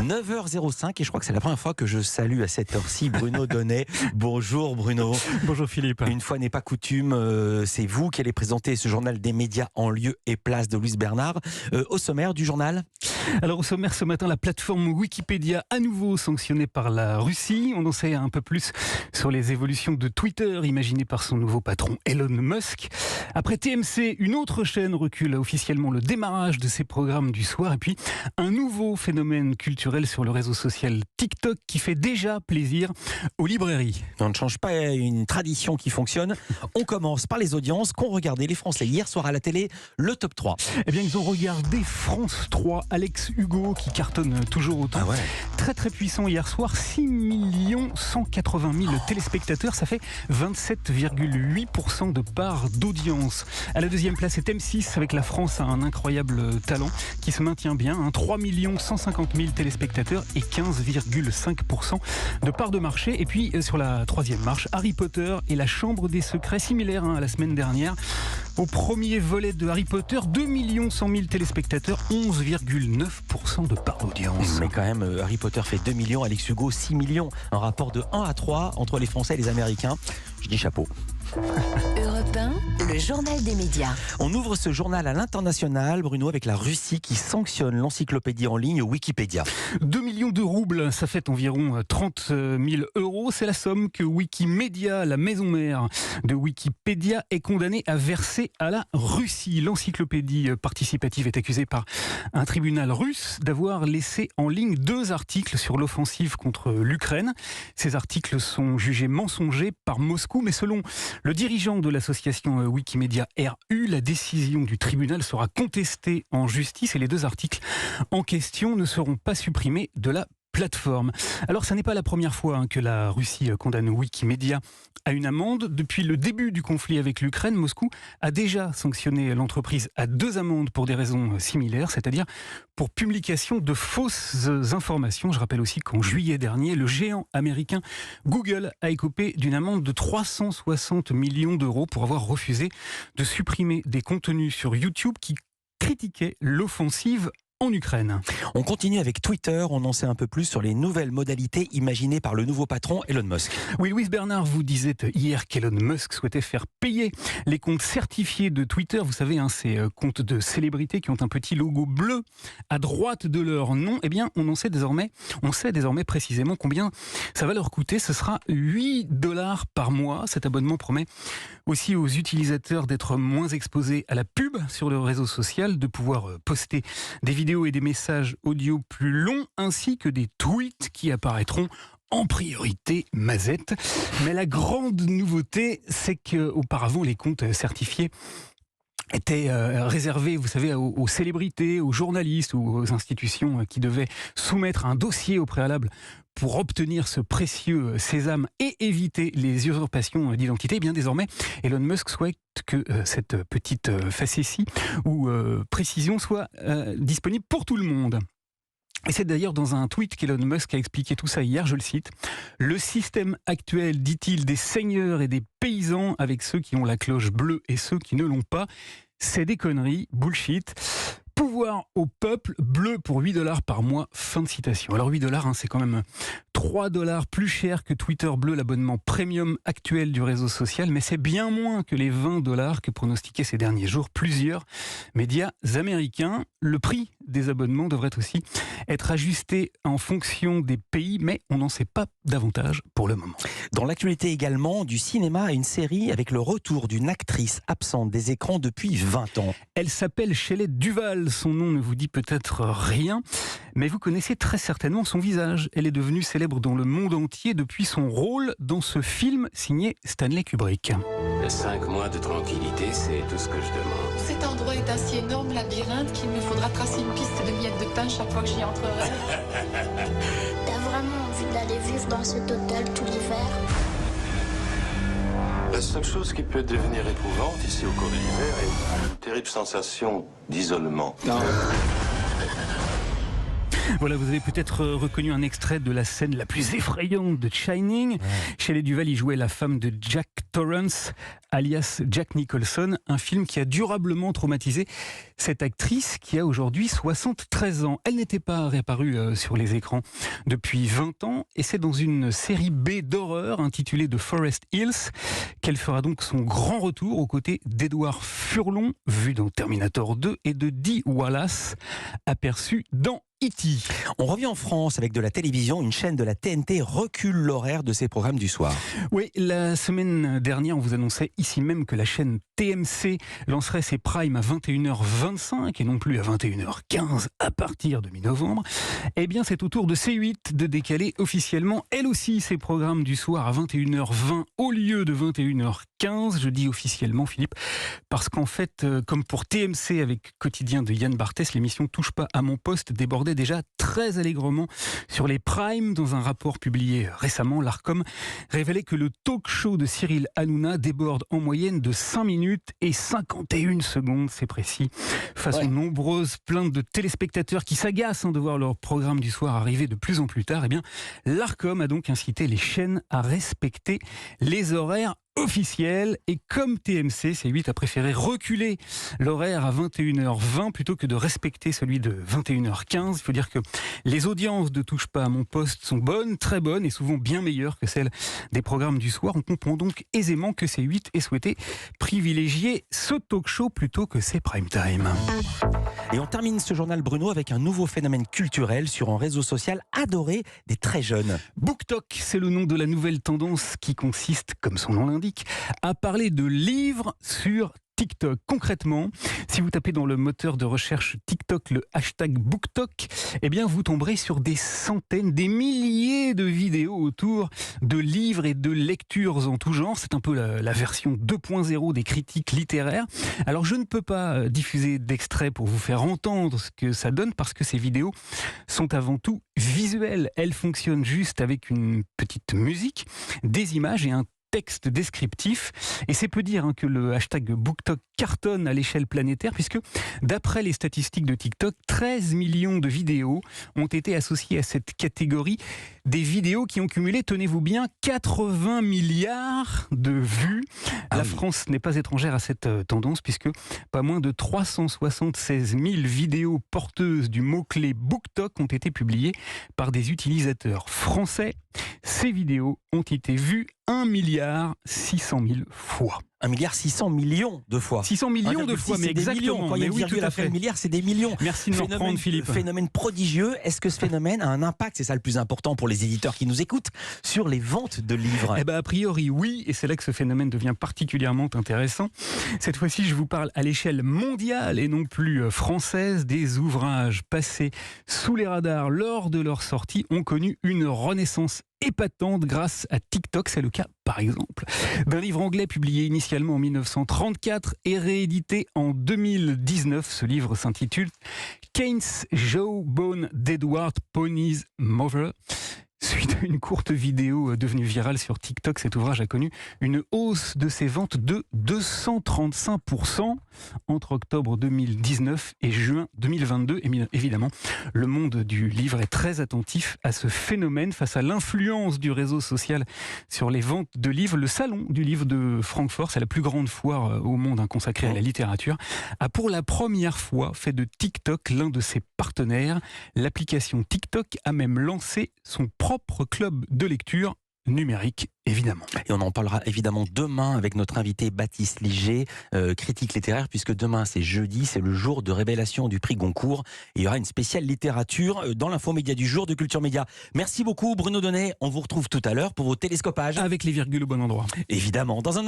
9h05 et je crois que c'est la première fois que je salue à cette heure-ci Bruno Donnet. Bonjour Bruno. Bonjour Philippe. Une fois n'est pas coutume, c'est vous qui allez présenter ce journal des médias en lieu et place de Louise Bernard. Au sommaire du journal. Alors au sommaire ce matin, la plateforme Wikipédia à nouveau sanctionnée par la Russie. On en sait un peu plus sur les évolutions de Twitter imaginées par son nouveau patron Elon Musk. Après TMC, une autre chaîne recule officiellement le démarrage de ses programmes du soir. Et puis un nouveau phénomène culturel sur le réseau social TikTok qui fait déjà plaisir aux librairies. On ne change pas une tradition qui fonctionne. On commence par les audiences qu'ont regardé les Français hier soir à la télé, le top 3. Eh bien ils ont regardé France 3, Alex Hugo qui cartonne toujours autant. Ah ouais. Très très puissant hier soir, 6 180 000 téléspectateurs, ça fait 27,8% de part d'audience. À la deuxième place, c'est M6 avec La France a un incroyable talent qui se maintient bien, 3 150 000 téléspectateurs et 15,5% de part de marché. Et puis sur la troisième marche, Harry Potter et la Chambre des Secrets, similaire à la semaine dernière. Au premier volet de Harry Potter, 2 100 000 téléspectateurs, 11,9% de part d'audience. Mais quand même, Harry Potter fait 2 millions, Alex Hugo 6 millions. Un rapport de 1 à 3 entre les Français et les Américains. Je dis chapeau. Europe 1, le journal des médias. On ouvre ce journal à l'international, Bruno, avec la Russie qui sanctionne l'encyclopédie en ligne Wikipédia. 2 millions de roubles, ça fait environ 30 000 euros. C'est la somme que Wikimedia, la maison mère de Wikipédia, est condamnée à verser à la Russie. L'encyclopédie participative est accusée par un tribunal russe d'avoir laissé en ligne 2 articles sur l'offensive contre l'Ukraine. Ces articles sont jugés mensongers par Moscou, mais selon le dirigeant de l'association Wikimedia RU, la décision du tribunal sera contestée en justice et les 2 articles en question ne seront pas supprimés de la plateforme. Alors, ça n'est pas la première fois que la Russie condamne Wikimedia à une amende. Depuis le début du conflit avec l'Ukraine, Moscou a déjà sanctionné l'entreprise à 2 amendes pour des raisons similaires, c'est-à-dire pour publication de fausses informations. Je rappelle aussi qu'en juillet dernier, le géant américain Google a écopé d'une amende de 360 millions d'euros pour avoir refusé de supprimer des contenus sur YouTube qui critiquaient l'offensive en Ukraine. On continue avec Twitter, on en sait un peu plus sur les nouvelles modalités imaginées par le nouveau patron Elon Musk. Oui, Louise Bernard vous disait hier qu'Elon Musk souhaitait faire payer les comptes certifiés de Twitter. Vous savez, ces comptes de célébrités qui ont un petit logo bleu à droite de leur nom. Eh bien, on sait désormais précisément combien ça va leur coûter. Ce sera $8 par mois. Cet abonnement promet aussi aux utilisateurs d'être moins exposés à la pub sur le réseau social, de pouvoir poster des vidéos et des messages audio plus longs, ainsi que des tweets qui apparaîtront en priorité Mazette. Mais la grande nouveauté, c'est qu'auparavant, les comptes certifiés étaient réservés, vous savez, aux célébrités, aux journalistes ou aux institutions qui devaient soumettre un dossier au préalable pour obtenir ce précieux sésame et éviter les usurpations d'identité. Eh bien désormais, Elon Musk souhaite que cette petite facétie ou précision soit disponible pour tout le monde. Et c'est d'ailleurs dans un tweet qu'Elon Musk a expliqué tout ça hier, je le cite. « Le système actuel, dit-il, des seigneurs et des paysans avec ceux qui ont la cloche bleue et ceux qui ne l'ont pas, c'est des conneries, bullshit. Pouvoir au peuple, bleu pour $8 par mois. » Fin de citation. Alors $8, c'est quand même $3 plus cher que Twitter Bleu, l'abonnement premium actuel du réseau social, mais c'est bien moins que les $20 que pronostiquaient ces derniers jours plusieurs médias américains. Le prix des abonnements devrait aussi être ajusté en fonction des pays, mais on n'en sait pas davantage pour le moment. Dans l'actualité également, du cinéma, une série avec le retour d'une actrice absente des écrans depuis 20 ans. Elle s'appelle Shelley Duvall, son nom ne vous dit peut-être rien, mais vous connaissez très certainement son visage. Elle est devenue célèbre dans le monde entier depuis son rôle dans ce film signé Stanley Kubrick. 5 mois de tranquillité, c'est tout ce que je demande. Cet endroit est un si énorme labyrinthe qu'il me faudra tracer une piste de miettes de pain chaque fois que j'y entrerai. T'as vraiment envie d'aller vivre dans cet hôtel tout l'hiver? La seule chose qui peut devenir éprouvante ici au cours de l'hiver est une terrible sensation d'isolement. Voilà, vous avez peut-être reconnu un extrait de la scène la plus effrayante de Shining. Shelley Duvall y jouait la femme de Jack Torrance, alias Jack Nicholson, un film qui a durablement traumatisé cette actrice qui a aujourd'hui 73 ans. Elle n'était pas réapparue sur les écrans depuis 20 ans et c'est dans une série B d'horreur intitulée The Forest Hills qu'elle fera donc son grand retour aux côtés d'Edward Furlong, vu dans Terminator 2, et de Dee Wallace, aperçu dans E.T. On revient en France avec de la télévision. Une chaîne de la TNT recule l'horaire de ses programmes du soir. Oui, la semaine dernière, on vous annonçait ici même que la chaîne TMC lancerait ses primes à 21h25 et non plus à 21h15 à partir de mi-novembre. Eh bien, c'est au tour de C8 de décaler officiellement, elle aussi, ses programmes du soir à 21h20 au lieu de 21h15. Je dis officiellement, Philippe, parce qu'en fait, comme pour TMC avec Quotidien de Yann Barthès, l'émission Touche pas à mon poste débordait déjà très allègrement sur les primes. Dans un rapport publié récemment, l'Arcom révélait que le talk show de Cyril Hanouna déborde en moyenne de 5 minutes et 51 secondes, c'est précis, face aux nombreuses plaintes de téléspectateurs qui s'agacent de voir leur programme du soir arriver de plus en plus tard. Eh bien, l'Arcom a donc incité les chaînes à respecter les horaires officiel, et comme TMC, C8 a préféré reculer l'horaire à 21h20 plutôt que de respecter celui de 21h15. Il faut dire que les audiences de Touche pas à mon poste sont bonnes, très bonnes et souvent bien meilleures que celles des programmes du soir. On comprend donc aisément que C8 ait souhaité privilégier ce talk show plutôt que ses prime time. Et on termine ce journal, Bruno, avec un nouveau phénomène culturel sur un réseau social adoré des très jeunes. BookTok, c'est le nom de la nouvelle tendance qui consiste, comme son nom l'indique, à parler de livres sur TikTok. Concrètement, si vous tapez dans le moteur de recherche TikTok le hashtag BookTok, eh bien vous tomberez sur des centaines, des milliers de vidéos autour de livres et de lectures en tout genre. C'est un peu la version 2.0 des critiques littéraires. Alors je ne peux pas diffuser d'extrait pour vous faire entendre ce que ça donne parce que ces vidéos sont avant tout visuelles. Elles fonctionnent juste avec une petite musique, des images et un texte descriptif, et c'est peu dire que le hashtag BookTok cartonne à l'échelle planétaire puisque d'après les statistiques de TikTok, 13 millions de vidéos ont été associées à cette catégorie, des vidéos qui ont cumulé, tenez-vous bien, 80 milliards de vues. La France n'est pas étrangère à cette tendance puisque pas moins de 376 000 vidéos porteuses du mot-clé BookTok ont été publiées par des utilisateurs français. Ces vidéos ont été vues 1,6 milliard fois. 1,6 milliard de fois. 600 millions de fois, mais exactement. Quand il y a mais oui, tout à fait. milliard, c'est des millions. Merci de me reprendre, Philippe. Phénomène prodigieux. Est-ce que ce phénomène a un impact, c'est ça le plus important pour les éditeurs qui nous écoutent, sur les ventes de livres? Eh ben, a priori, oui, et c'est là que ce phénomène devient particulièrement intéressant. Cette fois-ci, je vous parle à l'échelle mondiale et non plus française. Des ouvrages passés sous les radars lors de leur sortie ont connu une renaissance épatante grâce à TikTok. C'est le cas, par exemple, d'un livre anglais publié initialement en 1934 et réédité en 2019. Ce livre s'intitule Kane's Jawbone d'Edward Pony's Mother. Suite à une courte vidéo devenue virale sur TikTok, cet ouvrage a connu une hausse de ses ventes de 235% entre octobre 2019 et juin 2022. Et évidemment, le monde du livre est très attentif à ce phénomène face à l'influence du réseau social sur les ventes de livres. Le salon du livre de Francfort, c'est la plus grande foire au monde consacrée à la littérature, a pour la première fois fait de TikTok l'un de ses partenaires. L'application TikTok a même lancé son propre club de lecture numérique, évidemment. Et on en parlera évidemment demain avec notre invité Baptiste Liger, critique littéraire, puisque demain c'est jeudi, c'est le jour de révélation du prix Goncourt. Et il y aura une spéciale littérature dans l'infomédia du jour de Culture Média. Merci beaucoup Bruno Donnet, on vous retrouve tout à l'heure pour vos télescopages. Avec les virgules au bon endroit. Évidemment, dans un